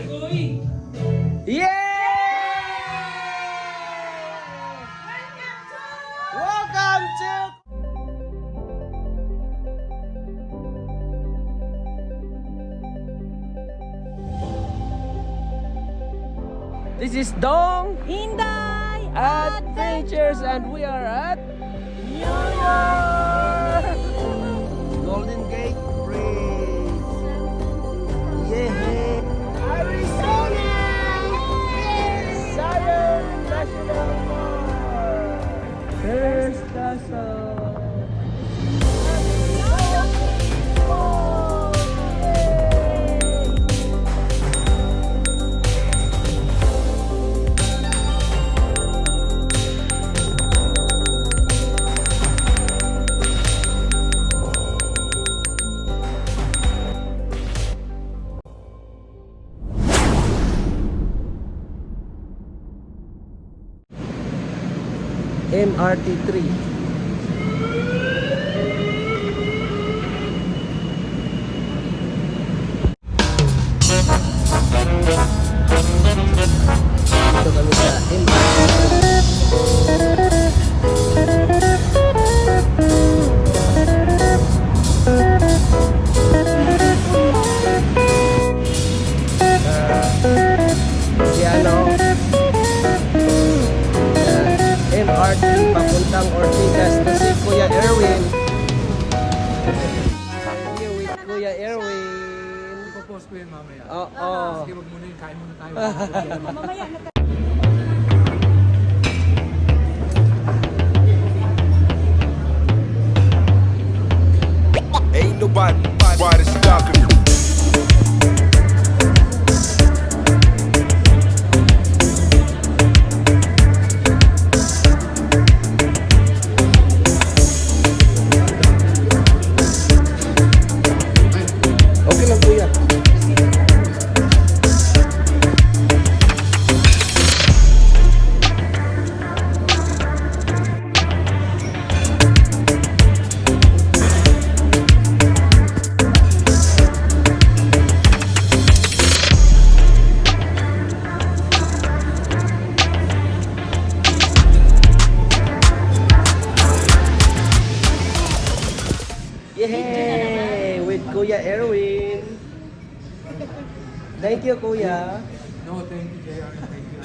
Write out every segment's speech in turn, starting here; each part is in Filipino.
Yeah! Welcome to This is Dong Inday Adventures and we are at New York Golden Gate Bridge. Yeah. Arizona. Zion National Park. First Castle. MRT3. Dito kami sa MRT3. Si ano? MRT papuntang Ortigas na si Kuya Erwin. Here with Kuya Erwin. Ipopost ko yun mamaya. Oo. Sige, wag muna yun. Kain muna tayo. Mamaya na Ain't nobody stopping me. Okay lang Kuya. Yay! With Kuya Erwin. Thank you, Kuya. No, thank you, JR. Thank you.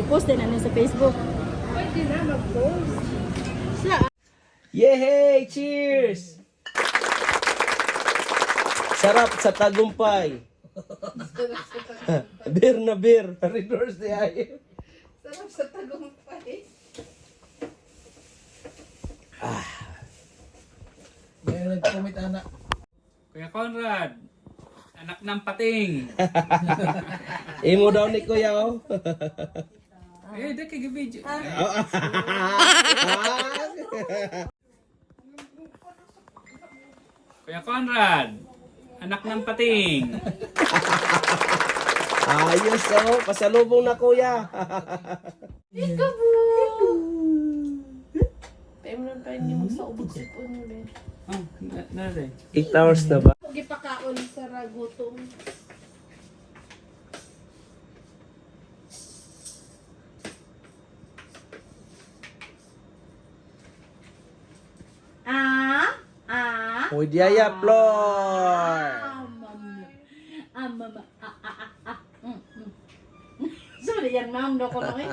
i-post din namin sa Facebook. Pwede na mag-post. Yay! Cheers! Sarap sa tagumpay. Beer na beer. Reverse the eye. Sarap sa tagumpay. Meron nag-comment, anak. Kuya Conrad, anak ng pating. Imo daw ni Kuya, oh. Eh, dahil kag-video. Kuya Conrad, anak ng pating. Ayos, oh. Pasalubong na, Kuya. Tayo mo lang tayo niyo magsaubog sa phone mo rin. Oh, nare. 8 hours na ba? Huwag ipakaon sa ragutong. Pwede yaya, floor. Mama. Sorry, yan ma'am. Doko lang eh.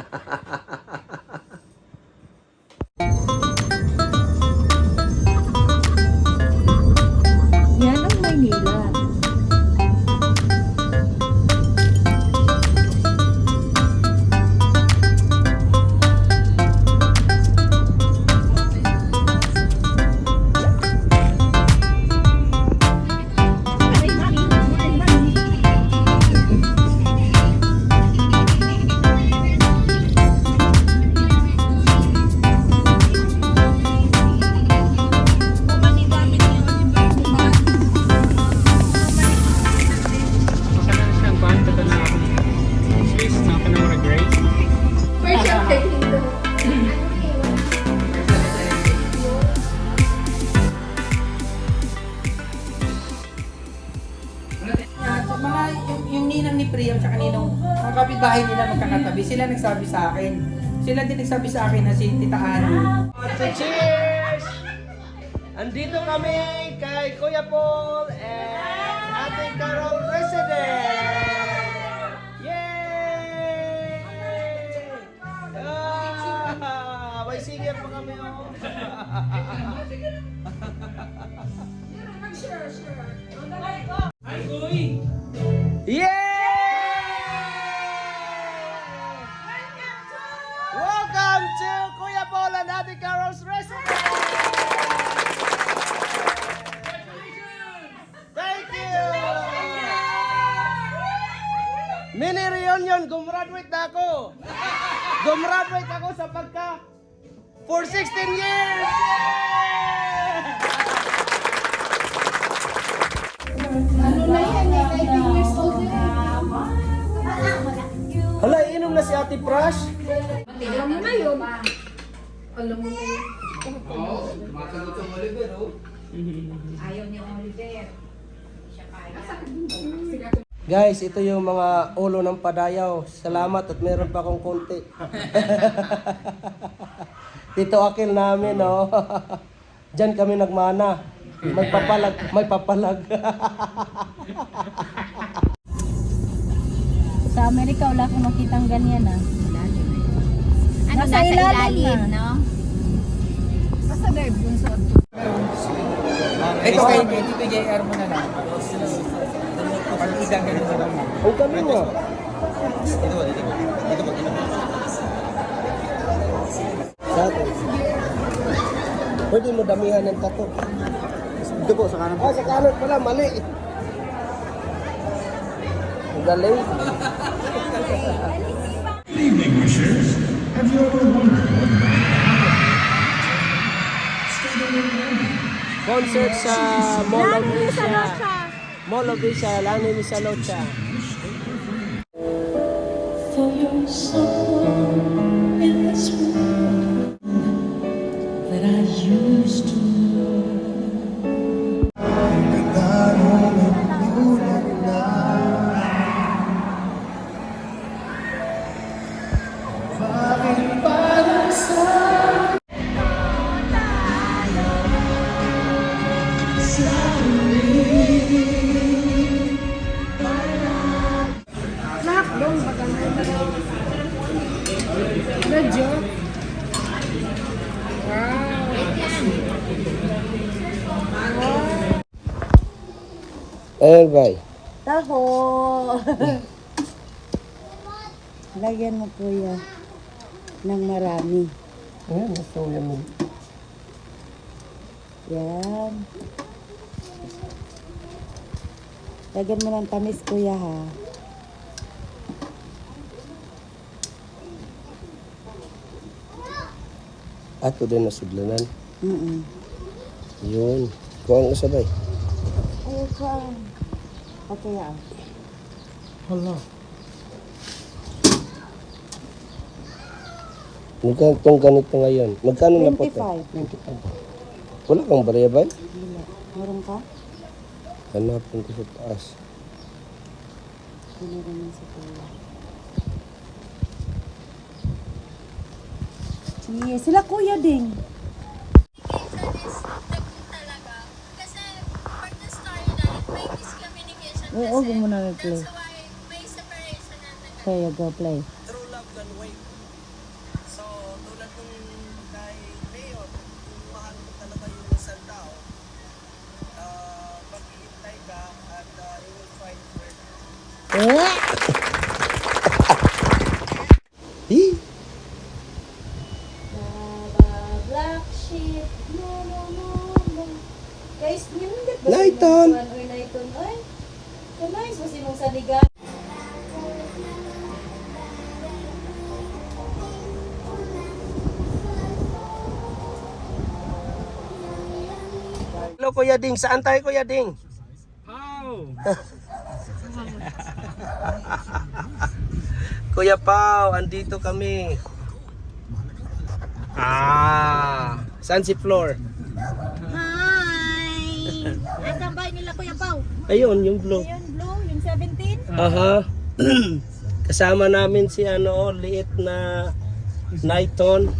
Yan ang Maynila. kapitbahay nila magkakatabi, sila nagsabi sa akin. Sila din nagsabi sa akin na si Tita Ani. Cheers! Andito kami kay Kuya Paul and Ate Carol Resident! Yay! May singer pa kami oh. Ay, Kuy! Welcome to Kuya Paul and Ate Carol's Restaurant! Thank you! Mini reunion, gumraduate na ako! Gumraduate ako sa pagka for 16 years! Ano na yan? 19 years old na yan. Hala, inom na si Ate Prash. Alam mo na yun. Alam mo na yun. Guys, ito yung mga ulo ng padayaw. Salamat at meron pa akong konti. Dito akil namin, no? Diyan kami nagmana. May papalag, may papalag. Sa Amerika, wala akong makitang ganyan ah. Ano, nasa ilalim, no? Basta guard, bunsod. Ito kay Tito JR mo na lang. Pag-isang ganun sa lang. Ang kami nga. Sa atin. Pwede mo damihan ng tato. Dito po, sa kanan. Ah, sa kanan pala, mali. Ang galing. Concert sa Mall of Asia. Mall of Asia, Lani Misalocha. For your soul in this world that I used to know. Medyo. Ayan, bye. Taho! Lagyan mo kuya ng marami. Ayan, gusto mo. Yan. Lagyan mo ng tamis kuya ha. Ato din nasudlanan. Yun. Kuha ang usabay. Ayaw ko. Okay ah. Hala. Magkano itong ganito ngayon? Magkano na po ito? 25. Wala kang barya ba? Wala. Meron ka? Hanapin ko sa taas. Meron na sa kuya. Yes, sila kuya ding. Oo, huwag mo na play. Kaya go play. True love can wait. So, tulad nung kay Leo, kung mahal mo talaga yung isang tao, maghihintay ka at you will find her. Black sheep, no, no, no, no. Guys, ninundat ba? Layton! Oy, Layton, ay. Kanais mo sinong saligan. Hello, Kuya Ding. Saan tayo, Kuya Ding? Oh! Kuya Pao, andito kami. Saan si Flor? Hi! Asan bahay nila Kuya Pao? Ayun, yung blue. Ayun, blue, yung 17. Aha. Kasama namin si liit na Nighton.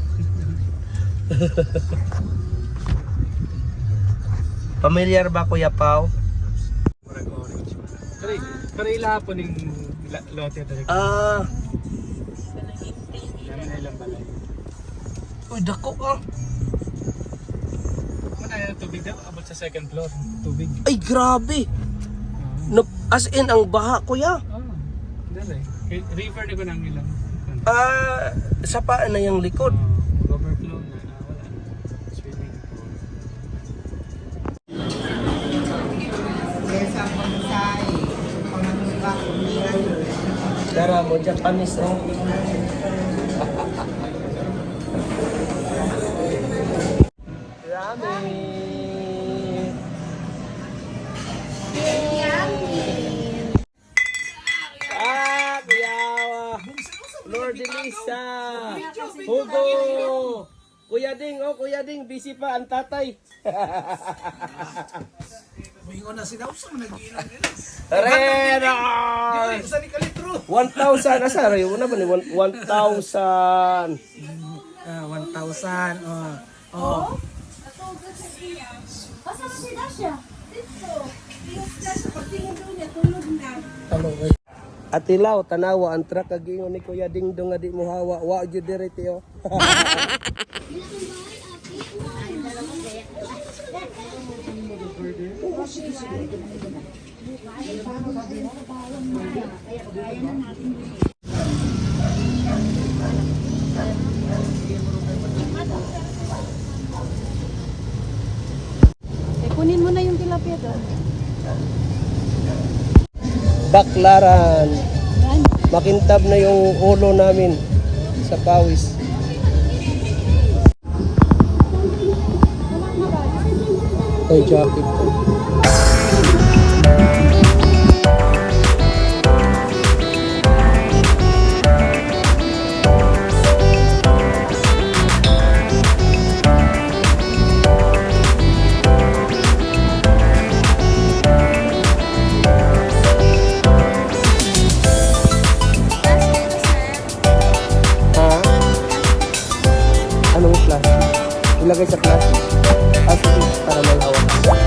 Familiar ba Kuya Pao? Karila po ng lote talaga. Namin na ilang balay. Uy, dako ah. Muna yung tubig daw, abot sa second floor. Tubig. Ay, grabe. No, as in, ang baha, Kuya. Dali. River na ko ng ilang. Sa paan na yung likod. Overflow na. Wala. Swimming. Dara mo, Japanese oh. Ramen. Kuya Lord Elisa. Hugo. Kuya Ding, busy pa ang tatay. Mingo na sila, usa man nag-iinom nila. Reno! Usa ni kalitro. 1,000. Asa rin? Una ba ni 1,000? 1,000. Oh. Asa mo si Dasha? Dito. Yung Dasha, pagtingin doon niya, tulog na. Atilaw, tanawa, ang truck kagingon ni Kuya Dingdong nga di mo hawa. Wa, dyan direte oh. Kunin mo na yung tilapia doon. Baklaran. Makintab na yung ulo namin sa pawis. Ay, jacket ko. Anong class? Ilagay sa class. Sige, para may hawak.